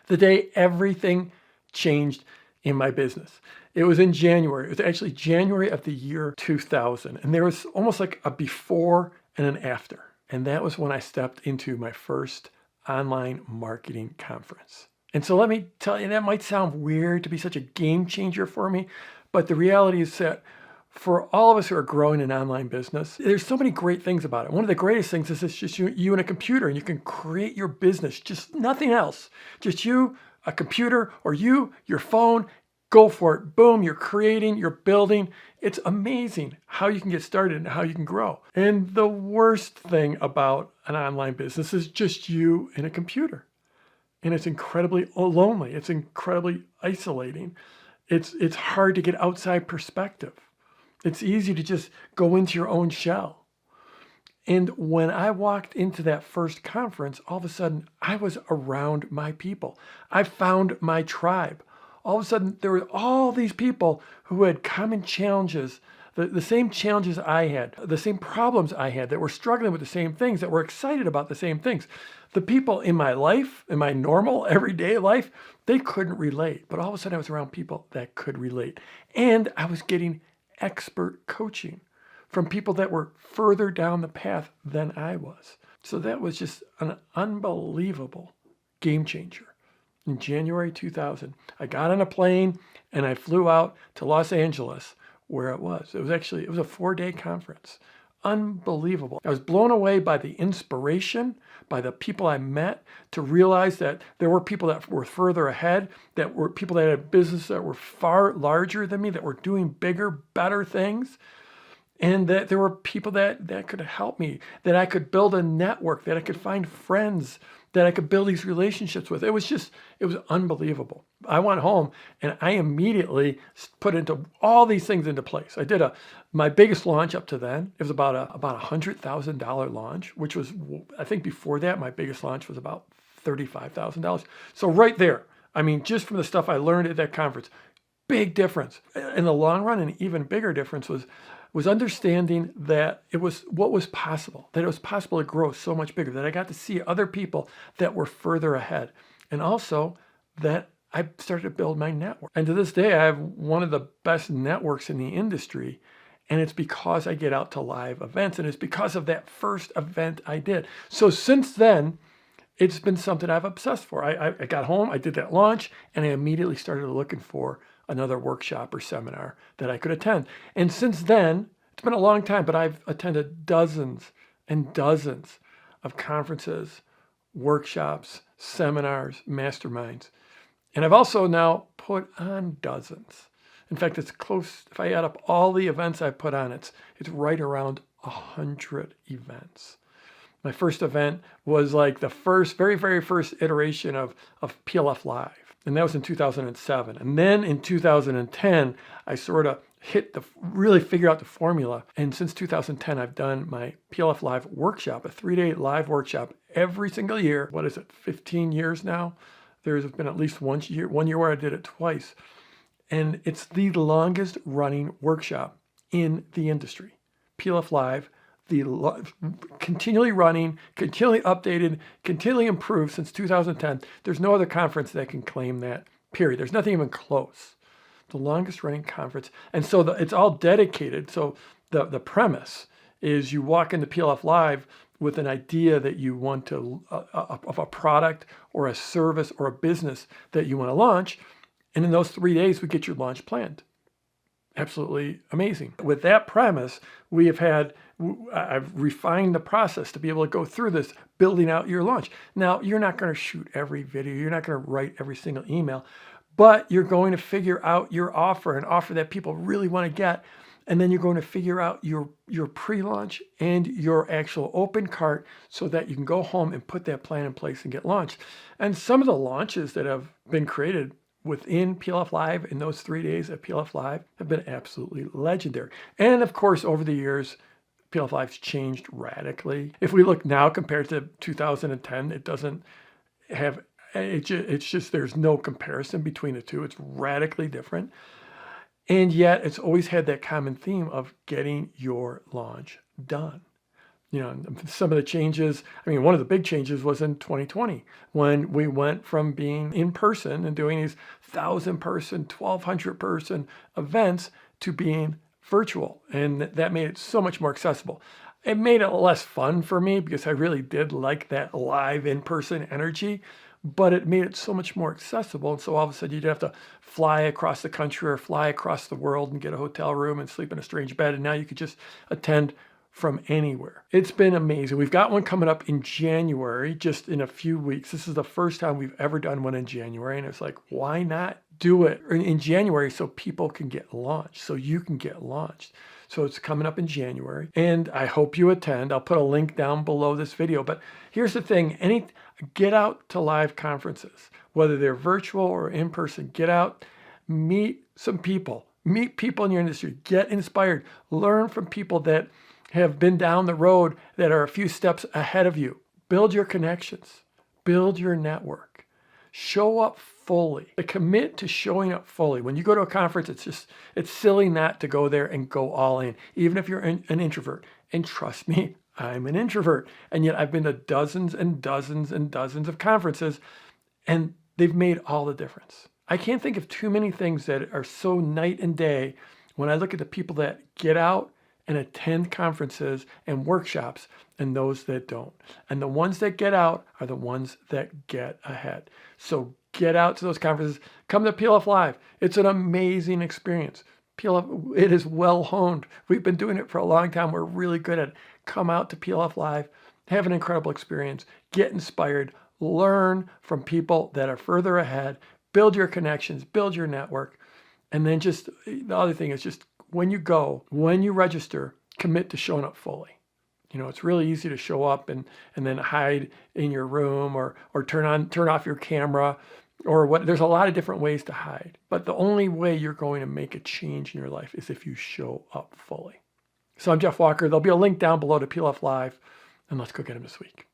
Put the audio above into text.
the day everything changed in my business. It was in January. It was actually January of the year 2000. And there was almost like a before and an after. And that was when I stepped into my first online marketing conference. And so let me tell you, that might sound weird to be such a game changer for me, but the reality is that for all of us who are growing an online business, there's so many great things about it. One of the greatest things is it's just you and a computer, and you can create your business, just nothing else. Just you, a computer, or you, your phone, go for it. Boom, you're creating, you're building. It's amazing how you can get started and how you can grow. And the worst thing about an online business is just you and a computer. And it's incredibly lonely. It's incredibly isolating. It's hard to get outside perspective. It's easy to just go into your own shell. And when I walked into that first conference, all of a sudden I was around my people. I found my tribe. All of a sudden there were all these people who had common challenges, the same challenges I had, the same problems I had, that were struggling with the same things, that were excited about the same things. The people in my life, in my normal everyday life, they couldn't relate. But all of a sudden I was around people that could relate. And I was getting expert coaching from people that were further down the path than I was. So that was just an unbelievable game changer. In January 2000, I got on a plane and I flew out to Los Angeles, where it was. It was a 4-day conference. Unbelievable. I was blown away by the inspiration, by the people I met, to realize that there were people that were further ahead, that were people that had business that were far larger than me, that were doing bigger, better things. And that there were people that could help me, that I could build a network, that I could find friends, that I could build these relationships with. It was unbelievable. I went home and I immediately put into all these things into place. I did my biggest launch up to then. It was about $100,000 launch, which was, I think before that, my biggest launch was about $35,000. So right there, I mean, just from the stuff I learned at that conference, big difference. In the long run, an even bigger difference was understanding that it was what was possible, that it was possible to grow so much bigger, that I got to see other people that were further ahead. And also that I started to build my network. And to this day, I have one of the best networks in the industry. And it's because I get out to live events. And it's because of that first event I did. So since then, it's been something I've obsessed for. I got home, I did that launch, and I immediately started looking for another workshop or seminar that I could attend. And since then, it's been a long time, but I've attended dozens and dozens of conferences, workshops, seminars, masterminds. And I've also now put on dozens. In fact, it's close, if I add up all the events I've put on, it's right around 100 events. My first event was like the very, very first iteration of PLF Live. And that was in 2007. And then in 2010, I sort of really figure out the formula. And since 2010, I've done my PLF Live workshop, a 3-day live workshop every single year. 15 years now? There's been at least one year where I did it twice. And it's the longest running workshop in the industry. PLF Live, continually running, continually updated, continually improved since 2010. There's no other conference that can claim that, period. There's nothing even close. The longest running conference. And so it's all dedicated. So the premise is you walk into PLF Live with an idea that you want to, of a product or a service or a business that you want to launch. And in those 3 days, we get your launch planned. Absolutely amazing. With that premise, I've refined the process to be able to go through this, building out your launch. Now, you're not going to shoot every video. You're not going to write every single email, but you're going to figure out your offer, an offer that people really want to get. And then you're going to figure out your pre-launch and your actual open cart so that you can go home and put that plan in place and get launched. And some of the launches that have been created within PLF Live in those 3 days at PLF Live have been absolutely legendary. And of course, over the years, PLF Live's changed radically. If we look now compared to 2010, it doesn't have, it's just, there's no comparison between the two. It's radically different. And yet it's always had that common theme of getting your launch done. You know, some of the changes, I mean, one of the big changes was in 2020 when we went from being in person and doing these 1,000-person, 1,200-person events to being virtual. And that made it so much more accessible. It made it less fun for me because I really did like that live in-person energy, but it made it so much more accessible. And so all of a sudden you'd have to fly across the country or fly across the world and get a hotel room and sleep in a strange bed. And now you could just attend from anywhere. It's been amazing. We've got one coming up in January, just in a few weeks. This is the first time we've ever done one in January. And it's like, why not do it in January so people can get launched, so you can get launched? So it's coming up in January, and I hope you attend. I'll put a link down below this video. But here's the thing, get out to live conferences, whether they're virtual or in person. Get out, meet some people, meet people in your industry, get inspired, learn from people that have been down the road that are a few steps ahead of you. Build your connections, build your network, show up fully, commit to showing up fully. When you go to a conference, it's silly not to go there and go all in, even if you're an introvert. And trust me, I'm an introvert. And yet I've been to dozens and dozens and dozens of conferences, and they've made all the difference. I can't think of too many things that are so night and day when I look at the people that get out and attend conferences and workshops and those that don't. And the ones that get out are the ones that get ahead. So get out to those conferences. Come to PLF Live. It's an amazing experience. PLF, it is well honed. We've been doing it for a long time. We're really good at it. Come out to PLF Live, have an incredible experience, get inspired, learn from people that are further ahead, build your connections, build your network. And then just the other thing is just when you register, commit to showing up fully. You know, it's really easy to show up and then hide in your room or turn off your camera or what. There's a lot of different ways to hide. But the only way you're going to make a change in your life is if you show up fully. So I'm Jeff Walker. There'll be a link down below to PLF Live, and let's go get him this week.